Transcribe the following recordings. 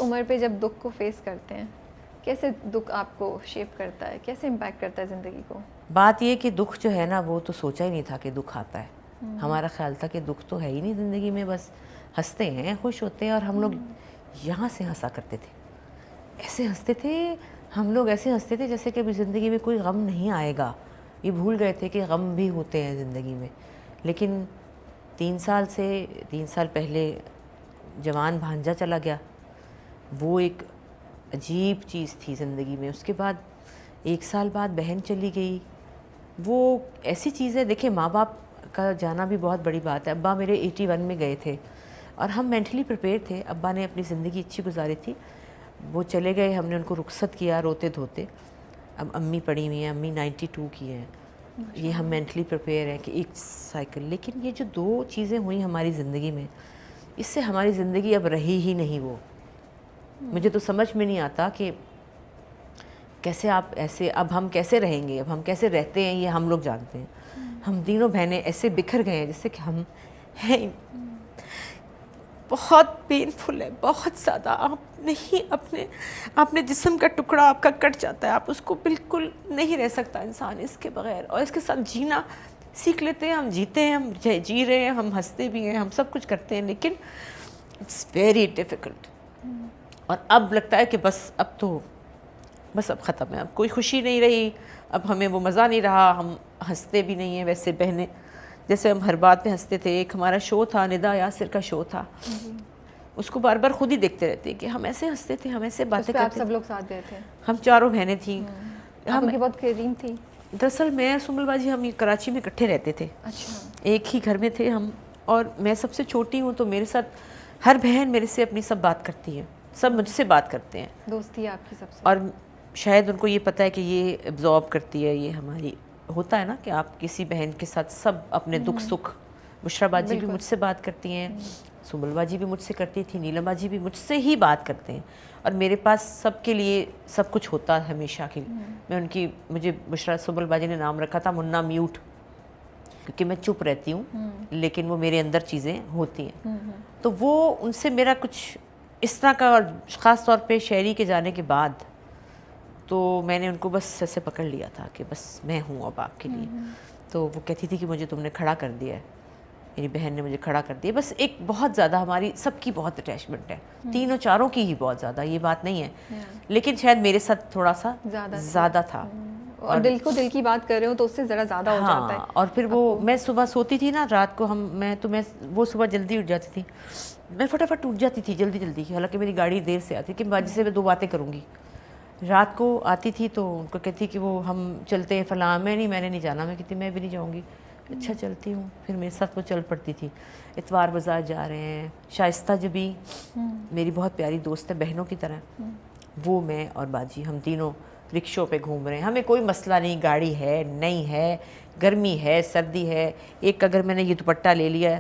उम्र पे जब दुख को फेस करते हैं, कैसे दुख आपको शेप करता है, कैसे इम्पैक्ट करता है ज़िंदगी को? बात ये कि दुख जो है ना, वो तो सोचा ही नहीं था कि दुख आता है। हमारा ख्याल था कि दुख तो है ही नहीं ज़िंदगी में, बस हंसते हैं, खुश होते हैं। और हम लोग यहाँ से हंसा करते थे, ऐसे हंसते थे हम लोग, ऐसे हंसते थे जैसे कि अभी ज़िंदगी में कोई गम नहीं आएगा। ये भूल गए थे कि गम भी होते हैं ज़िंदगी में। लेकिन 3 साल पहले जवान भांजा चला गया, वो एक अजीब चीज़ थी ज़िंदगी में। उसके बाद 1 साल बाद बहन चली गई। वो ऐसी चीज़ है, देखिए माँ बाप का जाना भी बहुत बड़ी बात है। अब्बा मेरे 81 में गए थे और हम मेंटली प्रिपेयर थे। अब्बा ने अपनी ज़िंदगी अच्छी गुजारी थी, वो चले गए, हमने उनको रुखसत किया रोते धोते। अब अम्मी पड़ी हुई हैं, अम्मी 92 की हैं। ये हम मेंटली प्रिपेयर हैं कि एक साइकिल। लेकिन ये जो 2 चीज़ें हुई हमारी ज़िंदगी में, इससे हमारी ज़िंदगी अब रही ही नहीं। वो मुझे तो समझ में नहीं आता कि कैसे आप ऐसे, अब हम कैसे रहेंगे, अब हम कैसे रहते हैं, ये हम लोग जानते हैं। हम तीनों बहनें ऐसे बिखर गए हैं जैसे कि हम हैं। बहुत पेनफुल है, बहुत ज़्यादा। आप नहीं, अपने जिस्म का टुकड़ा आपका कट जाता है, आप उसको बिल्कुल नहीं रह सकता इंसान इसके बगैर। और इसके साथ जीना सीख लेते हैं, हम जीते हैं, हम जी रहे हैं, हम हंसते भी हैं, हम सब कुछ करते हैं, लेकिन इट्स वेरी डिफ़िकल्ट। और अब लगता है कि बस अब ख़त्म है, अब कोई खुशी नहीं रही, अब हमें वो मज़ा नहीं रहा, हम हंसते भी नहीं हैं वैसे बहनें जैसे हम हर बात पे हंसते थे। एक हमारा शो था, निदा यासिर का शो था, उसको बार बार खुद ही देखते रहते कि हम ऐसे हंसते थे, हम ऐसे बातें करते थे। आप सब लोग साथ गए थे? हम 4 बहनें थी। हम उनकी बहुत करीम थी। दरअसल मैं सुमल बाजी, हम कराची में इकट्ठे रहते थे। अच्छा। एक ही घर में थे हम। और मैं सबसे छोटी हूँ, तो मेरे साथ हर बहन मेरे से अपनी सब बात करती है, सब मुझसे बात करते हैं। दोस्ती है आपकी सबसे? और शायद उनको ये पता है कि ये एब्जॉर्ब करती है, ये हमारी होता है ना कि आप किसी बहन के साथ सब अपने दुख सुख। बुशरा बाजी भी मुझसे बात करती हैं, सुमल बाजी भी मुझसे करती थी, नीलम बाजी भी मुझसे ही बात करते हैं। और मेरे पास सबके लिए सब कुछ होता है हमेशा के लिए। मुझे बुशरा सुमल बाजी ने नाम रखा था मुन्ना म्यूट, क्योंकि मैं चुप रहती हूँ लेकिन वो मेरे अंदर चीज़ें होती हैं। तो वो उनसे मेरा कुछ इस तरह का, ख़ास तौर पे शायरी के जाने के बाद, तो मैंने उनको बस ऐसे पकड़ लिया था कि बस मैं हूँ अब आपके लिए। तो वो कहती थी कि मुझे तुमने खड़ा कर दिया है, मेरी बहन ने मुझे खड़ा कर दिया। बस एक बहुत ज़्यादा हमारी सबकी बहुत अटैचमेंट है, तीनों चारों की ही बहुत ज़्यादा, ये बात नहीं है। लेकिन शायद मेरे साथ थोड़ा सा ज़्यादा था। और दिल को दिल की बात कर रहे हो तो उससे ज़रा ज़्यादा हो जाता है। और फिर वो, मैं सुबह सोती थी ना रात को, वो सुबह जल्दी उठ जाती थी, मैं फटाफट उठ जाती थी जल्दी। हालांकि मेरी गाड़ी देर से आती, कि बाजी से मैं 2 बातें करूँगी। रात को आती थी तो उनको कहती कि वो हम चलते हैं फलां, मैंने नहीं जाना। मैं कहती मैं भी नहीं जाऊँगी। अच्छा चलती हूँ। फिर मेरे साथ वो चल पड़ती थी। इतवार बाज़ार जा रहे हैं, शाइस्ता जबी मेरी बहुत प्यारी दोस्त है बहनों की तरह, वो, मैं और बाजी, हम तीनों रिक्शों पे घूम रहे हैं। हमें कोई मसला नहीं, गाड़ी है नहीं है, गर्मी है सर्दी है। एक अगर मैंने ये दुपट्टा ले लिया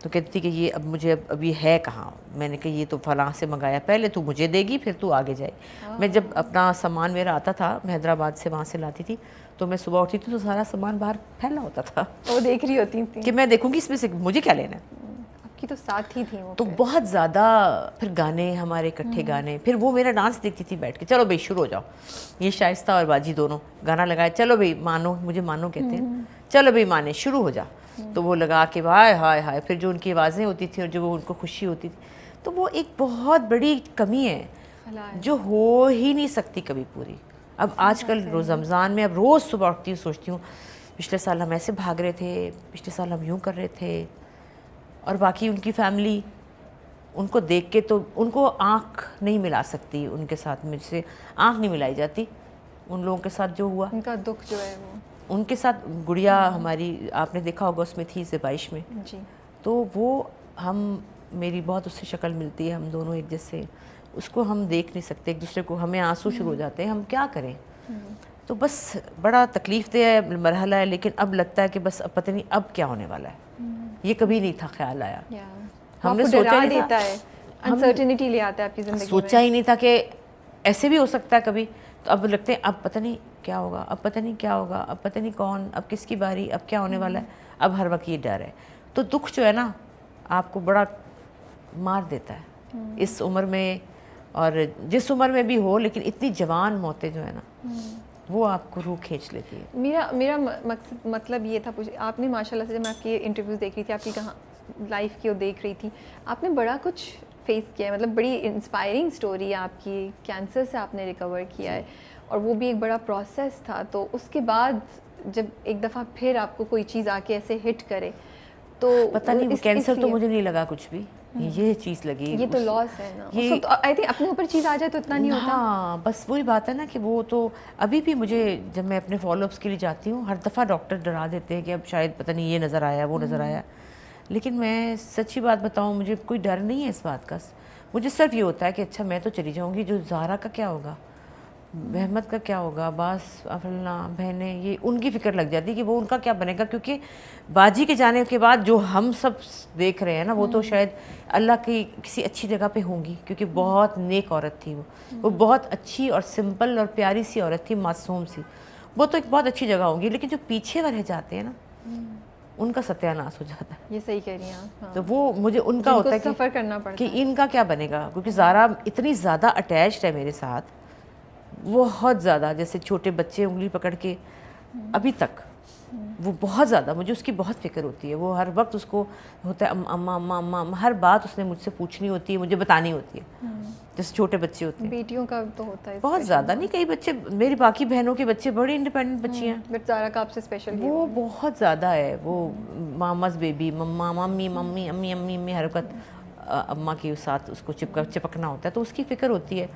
तो कहती कि ये अब ये है कहाँ। मैंने कहा ये तो फलां से मंगाया, पहले तू मुझे देगी फिर तू आगे जाए। मैं जब अपना सामान मेरा आता था, मैं हैदराबाद से वहाँ से लाती थी, तो मैं सुबह उठती थी तो सारा सामान बाहर फैला होता था। वो देख रही होती थी कि मैं देखूँगी इसमें से मुझे क्या लेना है। आपकी तो साथ ही थी वो। तो बहुत ज़्यादा। फिर गाने हमारे इकट्ठे गाने, फिर वो मेरा डांस देखती थी बैठ के, चलो भाई शुरू हो जाओ। ये शाइस्ता और बाजी दोनों गाना लगाए, चलो भाई मानो, मुझे मानो कहते हैं, चलो भाई माने शुरू हो जा। तो वो लगा के हाय हाय हाय, फिर जो उनकी आवाज़ें होती थी और जो वो उनको खुशी होती थी, तो वो एक बहुत बड़ी कमी है जो हो ही नहीं सकती कभी पूरी। अब आजकल रोज़ रमज़ान में, अब रोज़ सुबह उठती हूँ सोचती हूँ पिछले साल हम ऐसे भाग रहे थे, पिछले साल हम यूँ कर रहे थे। और बाकी उनकी फैमिली, उनको देख के तो उनको आँख नहीं मिला सकती, उनके साथ मुझसे आँख नहीं मिलाई जाती। उन लोगों के साथ जो हुआ, उनका दुख जो है वो, उनके साथ गुड़िया हमारी, आपने देखा होगा उसमें थी ज़बाइश में जी, तो वो मेरी बहुत उससे शक्ल मिलती है, हम दोनों एक जैसे, उसको हम देख नहीं सकते एक दूसरे को, हमें आंसू शुरू हो जाते हैं, हम क्या करें। तो बस बड़ा तकलीफ दे मरहला है। लेकिन अब लगता है कि बस अब पता नहीं अब क्या होने वाला है। ये कभी नहीं था ख्याल आया, हमने सोचा नहीं था, अनसर्टेनिटी ले आता है आपकी ज़िंदगी में। सोचा ही नहीं था कि ऐसे भी हो सकता है कभी। तो अब लगते हैं अब पता नहीं क्या होगा, अब पता नहीं क्या होगा, अब पता नहीं कौन, अब किसकी बारी, अब क्या होने वाला है। अब हर वक्त ये डर है। तो दुख जो है ना आपको बड़ा मार देता है इस उम्र में। और जिस उम्र में भी हो, लेकिन इतनी जवान मौतें जो है ना वो आपको रूह खींच लेती है। मेरा मकसद मतलब ये था आपने माशाल्लाह से, जब मैं आपकी इंटरव्यूज़ देख रही थी, आपकी कहाँ लाइफ की वो देख रही थी, आपने बड़ा कुछ फेस किया है, मतलब बड़ी इंस्पायरिंग स्टोरी है आपकी। कैंसर से आपने रिकवर किया है और वो भी एक बड़ा प्रोसेस था। तो उसके बाद जब एक दफ़ा फिर आपको कोई चीज़ आके ऐसे हिट करे तो पता नहीं वो कैंसर तो मुझे नहीं लगा कुछ भी, ये चीज़ लगी, ये तो लॉस है ना, ये तो आई थिंक अपने ऊपर चीज़ आ जाए तो इतना नहीं होता। हाँ बस वही बात है ना कि वो तो अभी भी मुझे, जब मैं अपने फॉलोअप्स के लिए जाती हूँ, हर दफ़ा डॉक्टर डरा देते हैं कि अब शायद पता नहीं ये नज़र आया वो नज़र आया, लेकिन मैं सच्ची बात बताऊँ, मुझे कोई डर नहीं है इस बात का। मुझे सिर्फ ये होता है कि अच्छा मैं तो चली जाऊँगी, जो ज़ारा का क्या होगा, रहमत का क्या होगा, बास अफलना बहनें, ये उनकी फ़िक्र लग जाती है कि वो उनका क्या बनेगा, क्योंकि बाजी के जाने के बाद जो हम सब देख रहे हैं ना वो तो शायद अल्लाह की किसी अच्छी जगह पे होंगी, क्योंकि बहुत नेक औरत थी वो बहुत अच्छी और सिंपल और प्यारी सी औरत थी, मासूम सी, वो तो एक बहुत अच्छी जगह होंगी, लेकिन जो पीछे रह जाते हैं ना उनका सत्यानाश हो जाता है। ये सही कह रही हैं आप। हाँ। तो वो मुझे उनका होता है सफ़र करना पड़ता कि है। इनका क्या बनेगा, क्योंकि ज़ारा इतनी ज़्यादा अटैच्ड है मेरे साथ, बहुत ज़्यादा, जैसे छोटे बच्चे उंगली पकड़ के अभी तक, वो बहुत ज़्यादा, मुझे उसकी बहुत फिक्र होती है। वो हर वक्त उसको होता है अम्मा अम्मा अम्मा अम्मा, हर बात उसने मुझसे पूछनी होती है, मुझे बतानी होती है, जैसे छोटे बच्चे होते हैं। बेटियों का तो होता है बहुत ज़्यादा नहीं, कई बच्चे, मेरी बाकी बहनों के बच्चे बड़ी इंडिपेंडेंट बच्ची हैं, बट ज़ारा का आपसे स्पेशल वो बहुत ज़्यादा है, वो मामाज बेबी, मम्मा मम्मी मम्मी अम्मी अम्मी अम्मी हरकत, अम्मा के साथ उसको चिपकना होता है, तो उसकी फ़िक्र होती है।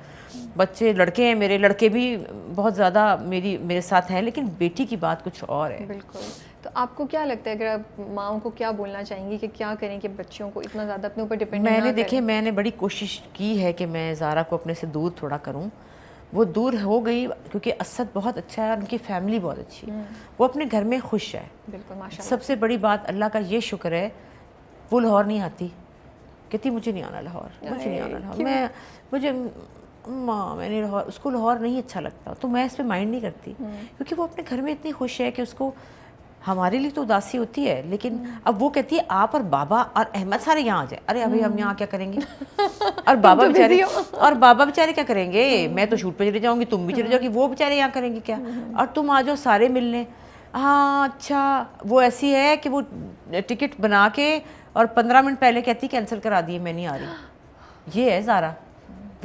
बच्चे लड़के हैं मेरे, लड़के भी बहुत ज़्यादा मेरे साथ हैं, लेकिन बेटी की बात कुछ और है। बिल्कुल। तो आपको क्या लगता है, अगर आप माओं को क्या बोलना चाहेंगी कि क्या करें कि बच्चियों को इतना ज़्यादा अपने ऊपर डिपेंड ना करें? देखिए मैंने बड़ी कोशिश की है कि मैं ज़ारा को अपने से दूर थोड़ा करूं, वो दूर हो गई क्योंकि असद बहुत अच्छा है और उनकी फैमिली बहुत अच्छी है, वो अपने घर में खुश है। बिल्कुल माशाल्लाह। सबसे बड़ी बात अल्लाह का ये शुक्र है, वो लाहौर नहीं आती, कहती मुझे नहीं आना लाहौर, मुझे नहीं आना लाहौर, मुझे माँ मैंने लाहौर, उसको लाहौर नहीं अच्छा लगता, तो मैं इस पर माइंड नहीं करती, क्योंकि वो अपने घर में इतनी खुश है कि उसको, हमारे लिए तो उदासी होती है, लेकिन अब वो कहती है आप और बाबा और अहमद सारे यहाँ आ जाए। अरे अभी हम यहाँ क्या करेंगे और बाबा बेचारे क्या करेंगे, मैं तो शूट पे चले जाऊँगी, तुम भी चले जाओगी, वो बेचारे यहाँ करेंगे क्या, और तुम आ जाओ सारे मिलने। हाँ अच्छा, वो ऐसी है कि वो टिकट बना के और 15 मिनट पहले कहती कैंसिल करा दिए, मैं नहीं आ रही। ये है ज़ारा,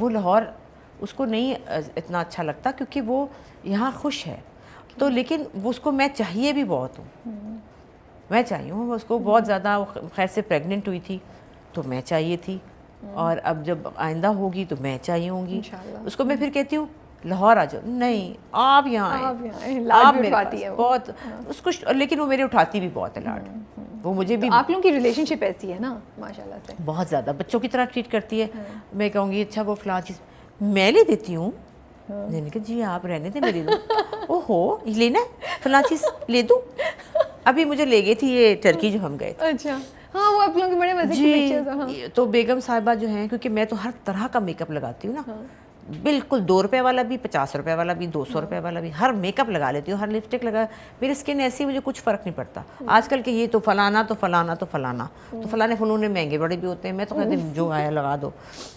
वो लाहौर उसको नहीं इतना अच्छा लगता क्योंकि वो यहाँ खुश है, तो लेकिन वो उसको मैं चाहिए भी बहुत हूँ, मैं चाहिए हूँ उसको बहुत ज़्यादा। खैर से प्रेग्नेंट हुई थी तो मैं चाहिए थी, और अब जब आइंदा होगी तो मैं चाहिए होंगी उसको। मैं फिर कहती हूँ लाहौर आ जाओ, नहीं आप यहाँ आए, आप मेरे पास बहुत उसको, लेकिन वो मेरे उठाती भी बहुत है लाड, वो मुझे भी। आप लोगों की रिलेशनशिप ऐसी है ना माशाल्लाह से, बहुत ज़्यादा बच्चों की तरह ट्रीट करती है। मैं कहूँगी अच्छा वो फलां चीज़ मैं ले देती हूँ, मैंने कहा जी आप रहने दें मेरे दो, ओहो ये लेना है फलां चीज़ ले दूँ। अभी मुझे ले गई थी ये टर्की जो हम गए थे। अच्छा हाँ, वो आप लोगों के बड़े मजे की पिक्चर्स हैं। हाँ। तो बेगम साहिबा जो हैं, क्योंकि मैं तो हर तरह का मेकअप लगाती हूँ ना, बिल्कुल 2 रुपए वाला भी, 50 रुपए वाला भी, 200 रुपए वाला भी, हर मेकअप लगा लेती हूँ, हर लिपस्टिक लगा, मेरी स्किन ऐसी, मुझे कुछ फ़र्क नहीं पड़ता। आजकल के ये तो फलाना तो फलाना तो फलाना तो फलाने फलूने महंगे बड़े भी होते हैं, मैं तो कहती हूँ जो आया लगा दो।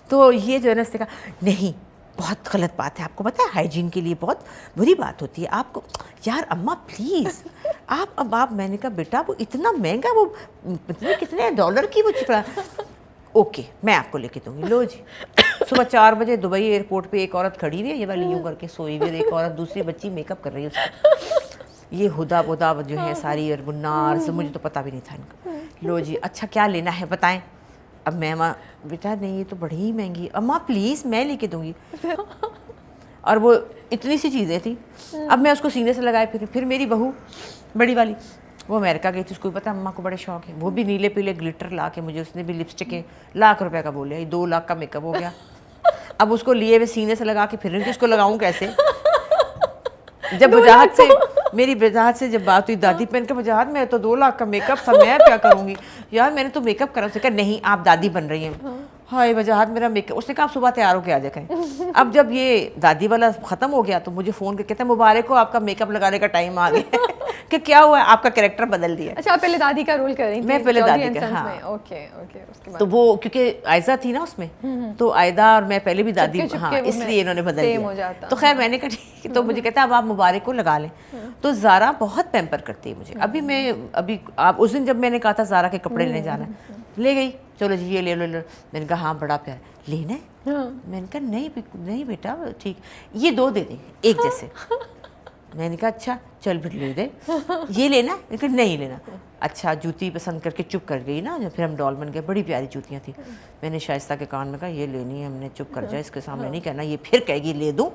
तो ये जो है ना, इसने कहा नहीं बहुत गलत बात है, आपको पता है हाइजीन के लिए बहुत बुरी बात होती है, आपको यार अम्मा प्लीज़ आप अब आप, मैंने कहा बेटा वो इतना महंगा, वो कितने डॉलर की वो चिपड़ा, ओके मैं आपको लेके दूँगी, लो जी। सुबह 4 बजे दुबई एयरपोर्ट पे एक औरत खड़ी हुई है, ये वाली यूँ करके सोई हुई, एक औरत दूसरी बच्ची मेकअप कर रही है उसको, ये हुदा बुदा जो है सारी, और बुन्नार से मुझे तो पता भी नहीं था इनका। लो जी अच्छा क्या लेना है बताएं। अब मैं अम्मा बेटा नहीं ये तो बड़ी ही महंगी, अम्मा प्लीज़ मैं लेके दूँगी। और वो इतनी सी चीज़ें थी, अब मैं उसको सीने से लगाए फिर मेरी बहू बड़ी वाली वो अमेरिका गई थी, उसको भी पता अम्मा को बड़े शौक है, वो भी नीले पीले ग्लिटर ला के मुझे, उसने भी लिपस्टिक लाख रुपए का बोले, 2 लाख का मेकअप हो गया। अब उसको लिए हुए सीने से लगा के फिर उसको लगाऊं कैसे। जब वजाहत से मेरी वजाहत से जब बात हुई, दादी पहन के वजाहत में तो 2 लाख का मेकअप था, मैं क्या करूँगी यार, मैंने तो मेकअप करा। उसने कहा नहीं आप दादी बन रही हैं। हाय वजाहत मेरा मेकअप, उसने कहा आप सुबह तैयार होकर आ जाए कहीं। अब जब ये दादी वाला ख़त्म हो गया तो मुझे फ़ोन करके कहता है मुबारक हो आपका मेकअप लगाने का टाइम आ गया। कि क्या हुआ, आपका कैरेक्टर बदल दिया। अच्छा, आप पहले दादी का रोल कर रही थी? मैं पहले जॉली दादी एंड का, सन्स हाँ। में। ओके ओके, उसके बाद तो वो क्योंकि आयजा थी ना उसमें, तो आयदा और मैं पहले भी दादी, चुपके हाँ, वो इसलिए इन्होंने बदल same हो दिया। जाता। तो खैर मैंने कहा ठीक है, तो मुझे कहता अब आप मुबारक को लगा लें। तो ज़ारा बहुत पैम्पर करती है मुझे। अभी आप उस दिन जब मैंने कहा था ज़ारा के कपड़े लेने जाना है, ले गई, चलो जी ये ले लो, मैंने कहा हाँ बड़ा प्यार, लेना है? मैंने कहा नहीं बेटा ठीक, ये 2 दे दें एक जैसे। मैंने कहा अच्छा चल फिर ले दे, ये लेना? मैंने कहा नहीं लेना। अच्छा, जूती पसंद करके चुप कर गई ना, जब फिर हम डॉल बन गए, बड़ी प्यारी जूतियाँ थी। मैंने शाइस्ता के कान में कहा ये लेनी है हमने, चुप कर जाए, इसके सामने नहीं कहना, ये फिर कहेगी ले दूँ।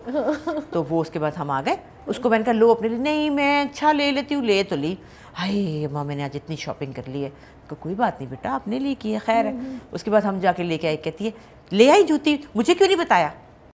तो वो उसके बाद हम आ गए, उसको मैंने कहा लो अपने लिए, नहीं मैं अच्छा ले लेती हूँ, ले तो ली। हाय माँ मैंने आज इतनी शॉपिंग कर ली है। तो कोई बात नहीं बेटा, अपने लिए की है, खैर है। उसके बाद हम जाके लेके आए, कहती है ले आई जूती, मुझे क्यों नहीं बताया?